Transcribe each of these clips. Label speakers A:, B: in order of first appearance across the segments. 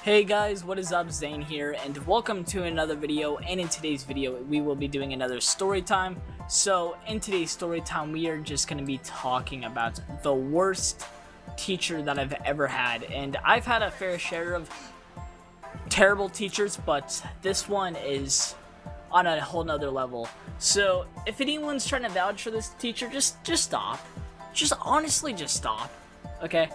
A: Hey guys, what is up? Zane here, and welcome to another video. And in today's video, we will be doing another story time. So in today's story time, we are just going to be talking about the worst teacher that I've ever had. And I've had a fair share of terrible teachers, but this one is on a whole nother level. So if anyone's trying to vouch for this teacher, just stop. Just honestly, just stop. Okay?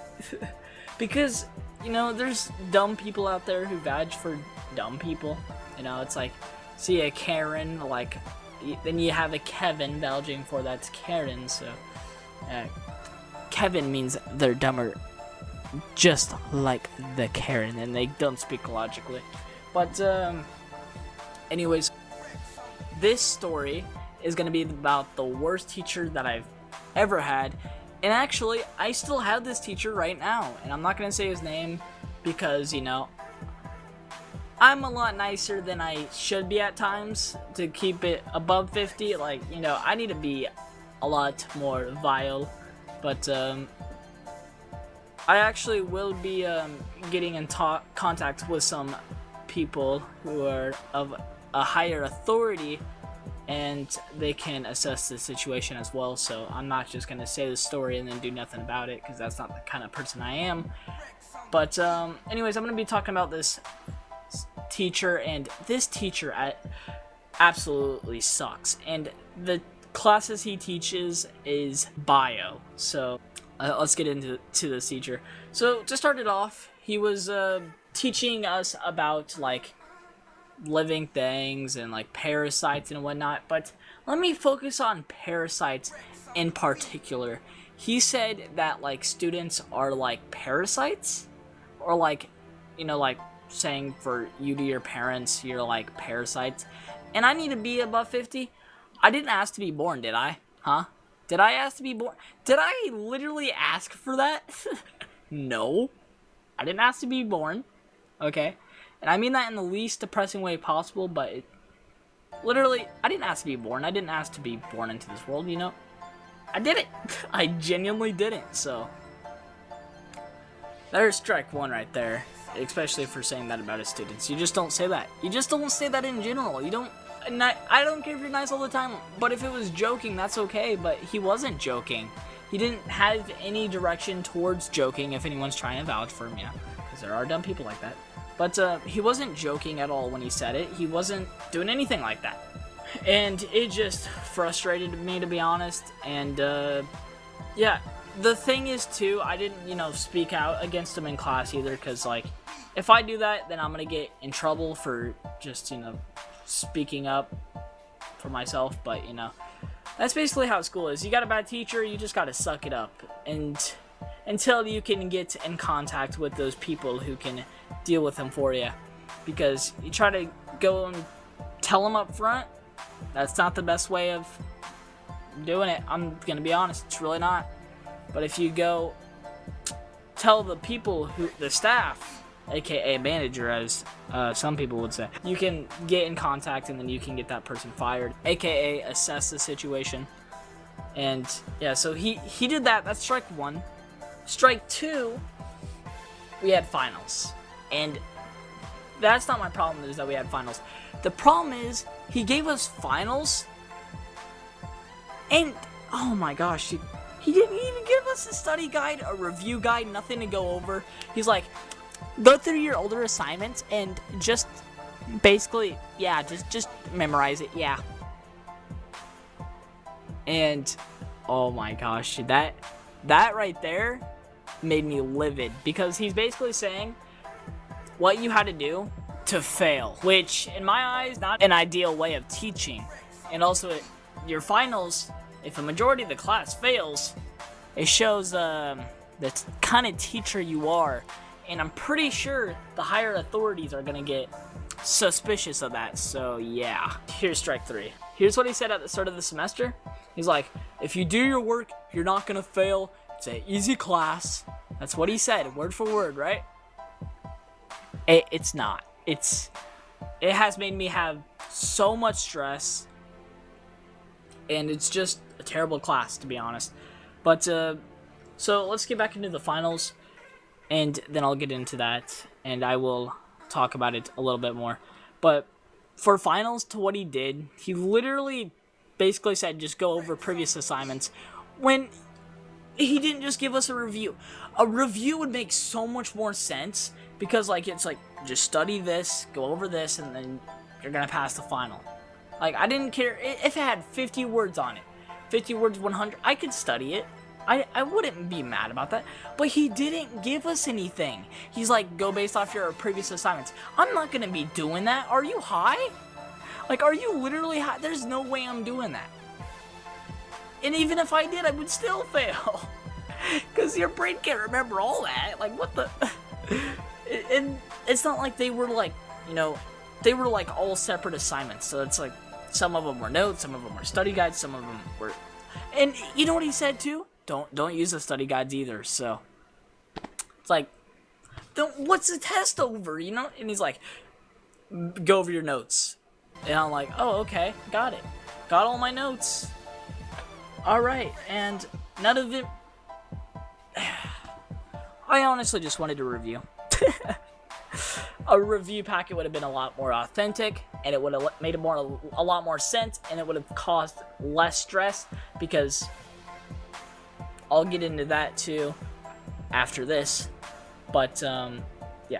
A: Because, you know, there's dumb people out there who vouch for dumb people. You know, it's like, see a Karen, like, then you have a Kevin vouching for that's Karen, so, Kevin means they're dumber, just like the Karen, and they don't speak logically. But, anyways, this story is gonna be about the worst teacher that I've ever had. And actually, I still have this teacher right now, and I'm not going to say his name because, you know, I'm a lot nicer than I should be at times to keep it above 50. Like, you know, I need to be a lot more vile, but I actually will be getting in contact with some people who are of a higher authority, and they can assess the situation as well. So I'm not just going to say the story and then do nothing about it, because that's not the kind of person I am. But anyways, I'm going to be talking about this teacher, and this teacher absolutely sucks. And the classes he teaches is bio. So let's get into this teacher. So to start it off, he was teaching us about, like, living things and like parasites and whatnot, but let me focus on parasites in particular. He said that, like, students are like parasites, or, like, you know, like saying for you to your parents you're like parasites. And I need to be above 50. I didn't ask to be born, did I? Huh? Did I ask to be born? Did I literally ask for that? No, I didn't ask to be born. Okay. And I mean that in the least depressing way possible, but literally, I didn't ask to be born. I didn't ask to be born into this world, you know? I didn't. I genuinely didn't, so. There's strike one right there, especially for saying that about his students. You just don't say that. You just don't say that in general. You don't, and I don't care if you're nice all the time, but if it was joking, that's okay, but he wasn't joking. He didn't have any direction towards joking, if anyone's trying to vouch for him, yeah. Because there are dumb people like that. But he wasn't joking at all when he said it. He wasn't doing anything like that. And it just frustrated me, to be honest. And, yeah. The thing is, too, I didn't, you know, speak out against him in class either. Because, like, if I do that, then I'm going to get in trouble for just, you know, speaking up for myself. But, you know, that's basically how school is. You got a bad teacher, you just got to suck it up. And until you can get in contact with those people who can deal with them for you. Because you try to go and tell them up front, that's not the best way of doing it. I'm gonna be honest, it's really not. But if you go tell the people, the staff, aka manager, as some people would say, you can get in contact and then you can get that person fired, aka assess the situation. And yeah, so he did that. That's strike one. Strike two, we had finals. And that's not my problem, is that we had finals. The problem is, he gave us finals, and, oh my gosh, he didn't even give us a study guide, a review guide, nothing to go over. He's like, go through your older assignments, and just, basically, yeah, just memorize it, yeah. And, oh my gosh, that right there made me livid, because he's basically saying what you had to do to fail, which in my eyes, not an ideal way of teaching. And also, your finals, if a majority of the class fails, it shows the kind of teacher you are. And I'm pretty sure the higher authorities are gonna get suspicious of that. So yeah, here's strike three. Here's what he said at the start of the semester. He's like, if you do your work, you're not gonna fail. It's an easy class. That's what he said, word for word, right? It's not. It has made me have so much stress, and it's just a terrible class, to be honest. But so let's get back into the finals. and then I'll get into that, and I will talk about it a little bit more. But for finals, to what he did, he literally basically said just go over previous assignments, when he didn't just give us a review. A review would make so much more sense, because like it's like, just study this, go over this, and then you're gonna pass the final. Like, I didn't care if it had 50 words on it, 50 words, 100, I could study it. I wouldn't be mad about that. But he didn't give us anything. He's like, go based off your previous assignments. I'm not gonna be doing that. Are you high? Like, are you literally high? There's no way I'm doing that. And even if I did, I would still fail. Because your brain can't remember all that. Like, what the... And it's not like they were like, you know, they were like all separate assignments. So it's like, some of them were notes, some of them were study guides, some of them were... And you know what he said too? Don't use the study guides either. So it's like, what's the test over, you know? And he's like, go over your notes. And I'm like, oh, okay, got it. Got all my notes. All right, and none of it... I honestly just wanted to review. A review packet would have been a lot more authentic, and it would have made a lot more sense, and it would have caused less stress, because I'll get into that too after this. But yeah,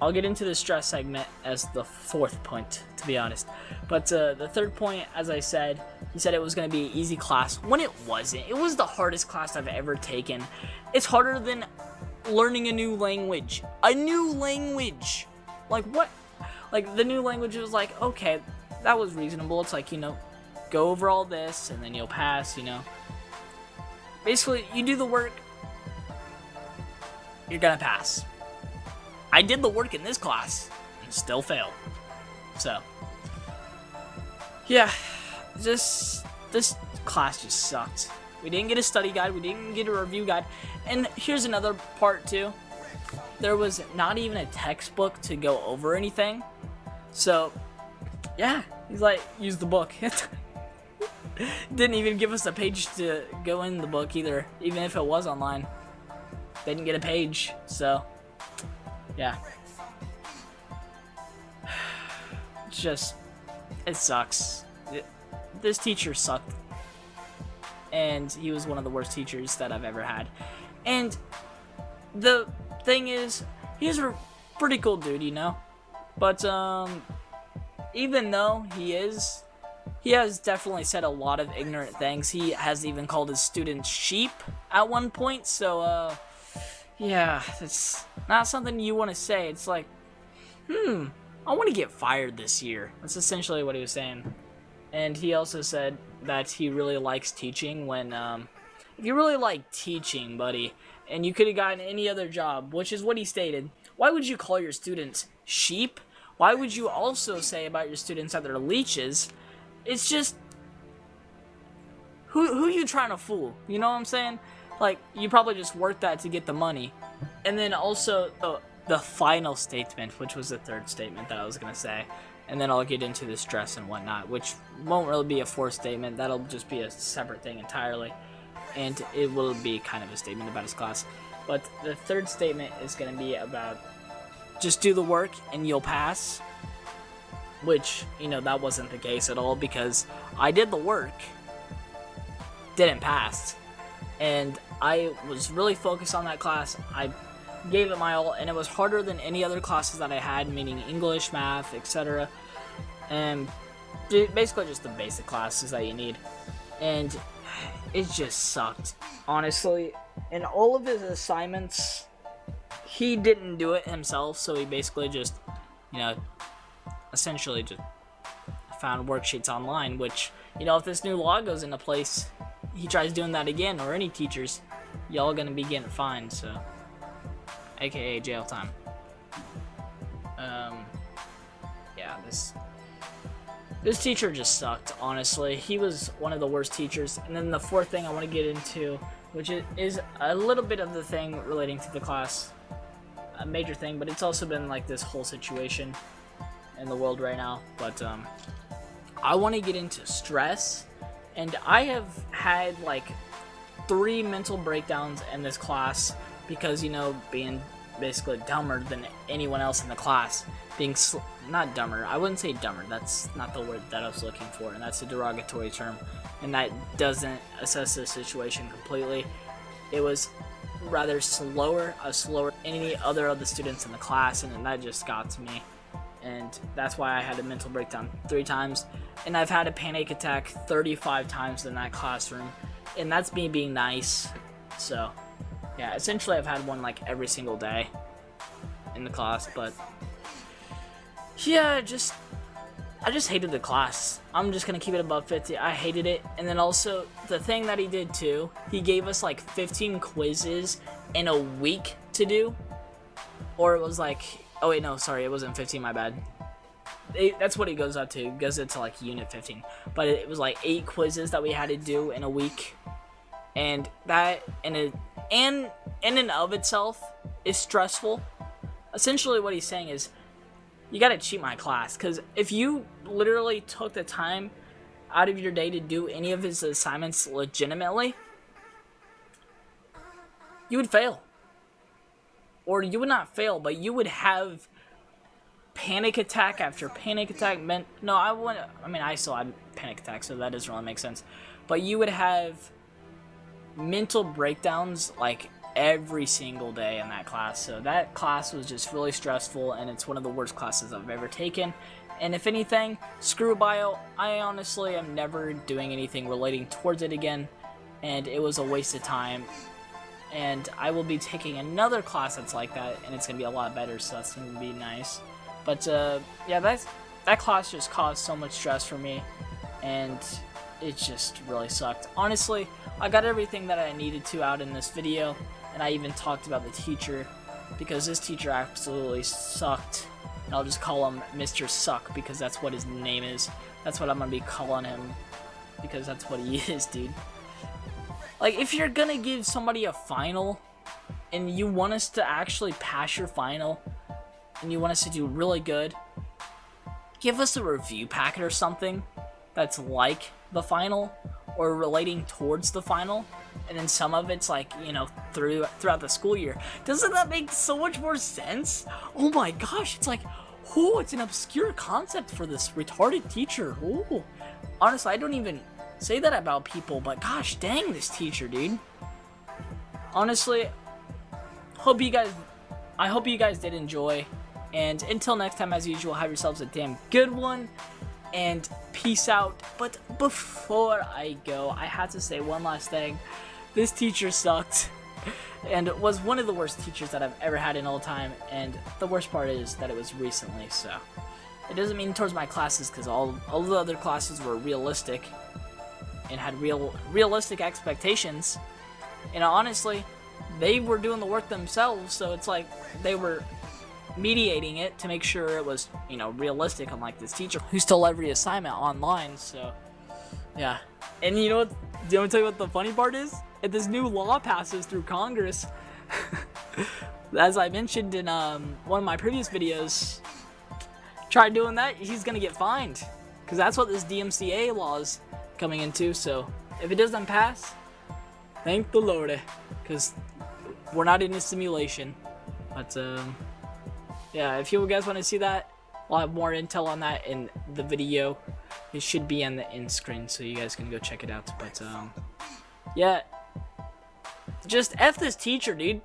A: I'll get into the stress segment as the fourth point, to be honest. But the third point, as I said, he said it was going to be an easy class, when it wasn't. It was the hardest class I've ever taken. It's harder than learning a new language. A new language! Like, what? Like, the new language was like, okay, that was reasonable. It's like, you know, go over all this, and then you'll pass, you know. Basically, you do the work, you're gonna pass. I did the work in this class, and still failed. So, yeah, this class just sucked. We didn't get a study guide, we didn't get a review guide, and here's another part too. There was not even a textbook to go over anything. So, yeah, he's like, use the book. Didn't even give us a page to go in the book either, even if it was online. They didn't get a page, so, yeah. It's just, it sucks. This teacher sucked. And he was one of the worst teachers that I've ever had. And the thing is, he's a pretty cool dude, you know? But, even though he has definitely said a lot of ignorant things. He has even called his students sheep at one point. So, yeah, it's not something you want to say. It's like, I want to get fired this year. That's essentially what he was saying. And he also said that he really likes teaching when, if you really like teaching, buddy, and you could have gotten any other job, which is what he stated, why would you call your students sheep? Why would you also say about your students that they're leeches? It's just, who you trying to fool? You know what I'm saying? Like, you probably just worked that to get the money. And then also, the final statement, which was the third statement that I was going to say. And then I'll get into the stress and whatnot, which won't really be a fourth statement. That'll just be a separate thing entirely. And it will be kind of a statement about his class. But the third statement is going to be about just do the work and you'll pass. Which, you know, that wasn't the case at all, because I did the work, didn't pass. And I was really focused on that class. I gave it my all, and it was harder than any other classes that I had, meaning English, math, etc. And basically just the basic classes that you need. And it just sucked, honestly. In all of his assignments, he didn't do it himself, so he basically just, you know, essentially just found worksheets online, which, you know, if this new law goes into place, he tries doing that again, or any teachers, y'all gonna be getting fined, so, aka jail time. Yeah, this teacher just sucked, honestly. He was one of the worst teachers. And then the fourth thing I want to get into, which is a little bit of the thing relating to the class, a major thing, but it's also been like this whole situation in the world right now. But I want to get into stress, and I have had like 3 mental breakdowns in this class because, you know, being basically dumber than anyone else in the class, being not dumber, I wouldn't say dumber, that's not the word that I was looking for, and that's a derogatory term, and that doesn't assess the situation completely. It was rather slower than any other of the students in the class, and that just got to me, and that's why I had a mental breakdown 3 times, and I've had a panic attack 35 times in that classroom, and that's me being nice. So yeah, essentially I've had one like every single day in the class. But yeah, I just hated the class. I'm just gonna keep it above 50. I hated it. And then also the thing that he did too, he gave us like 15 quizzes in a week to do, or it was like, oh wait, no, sorry, it wasn't 15, my bad. That's what it goes up to. It goes into like unit 15, but it was like 8 quizzes that we had to do in a week, and that in and of itself is stressful. Essentially what he's saying is, you gotta cheat my class, because if you literally took the time out of your day to do any of his assignments legitimately, you would fail. Or you would not fail, but you would have panic attack after panic attack. I still had panic attacks, so that doesn't really make sense. But you would have mental breakdowns like every single day in that class. So that class was just really stressful, and it's one of the worst classes I've ever taken. And if anything, screw bio. I honestly am never doing anything relating towards it again, and it was a waste of time. And I will be taking another class that's like that, and it's gonna be a lot better, so that's gonna be nice. But yeah, that class just caused so much stress for me, and it just really sucked. Honestly, I got everything that I needed to out in this video, and I even talked about the teacher, because this teacher absolutely sucked. And I'll just call him Mr. Suck, because that's what his name is. That's what I'm gonna be calling him, because that's what he is, dude. Like, if you're gonna give somebody a final, and you want us to actually pass your final, and you want us to do really good, give us a review packet or something that's like the final, or relating towards the final, and then some of it's like, you know, throughout the school year. Doesn't that make so much more sense? Oh my gosh, it's like, oh, it's an obscure concept for this retarded teacher. Oh, honestly, I don't even say that about people, but gosh dang, this teacher, dude. Honestly, I hope you guys did enjoy, and until next time, as usual, have yourselves a damn good one, and peace out. But before I go, I had to say one last thing. This teacher sucked, and it was one of the worst teachers that I've ever had in all time, and the worst part is that it was recently, so it doesn't mean towards my classes, because all the other classes were realistic and had realistic expectations, and honestly, they were doing the work themselves, so it's like they were mediating it to make sure it was, you know, realistic, unlike this teacher who stole every assignment online. So yeah. And you know what, do you want me to tell you what the funny part is? If this new law passes through Congress, as I mentioned in one of my previous videos, try doing that, he's gonna get fined, because that's what this DMCA law is coming into. So if it doesn't pass, thank the Lord, because we're not in a simulation. But yeah, if you guys want to see that, I'll have more intel on that in the video. It should be on the end screen, so you guys can go check it out. But yeah, just F this teacher, dude.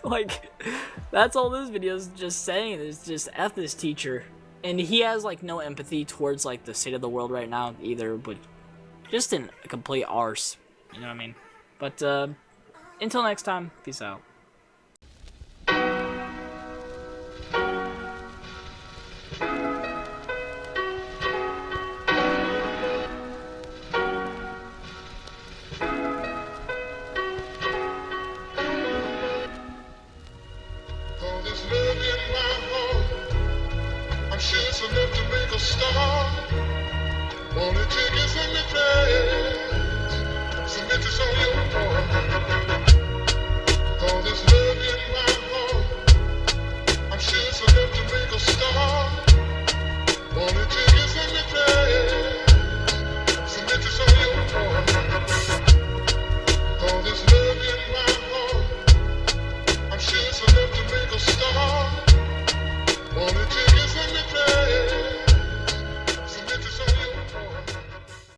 A: Like, that's all this video is just saying, is just F this teacher. And he has like no empathy towards like the state of the world right now either, but just a complete arse, you know what I mean? But until next time, peace out.
B: She's enough to make a star. Only tickets in the trash. Submit this on your part.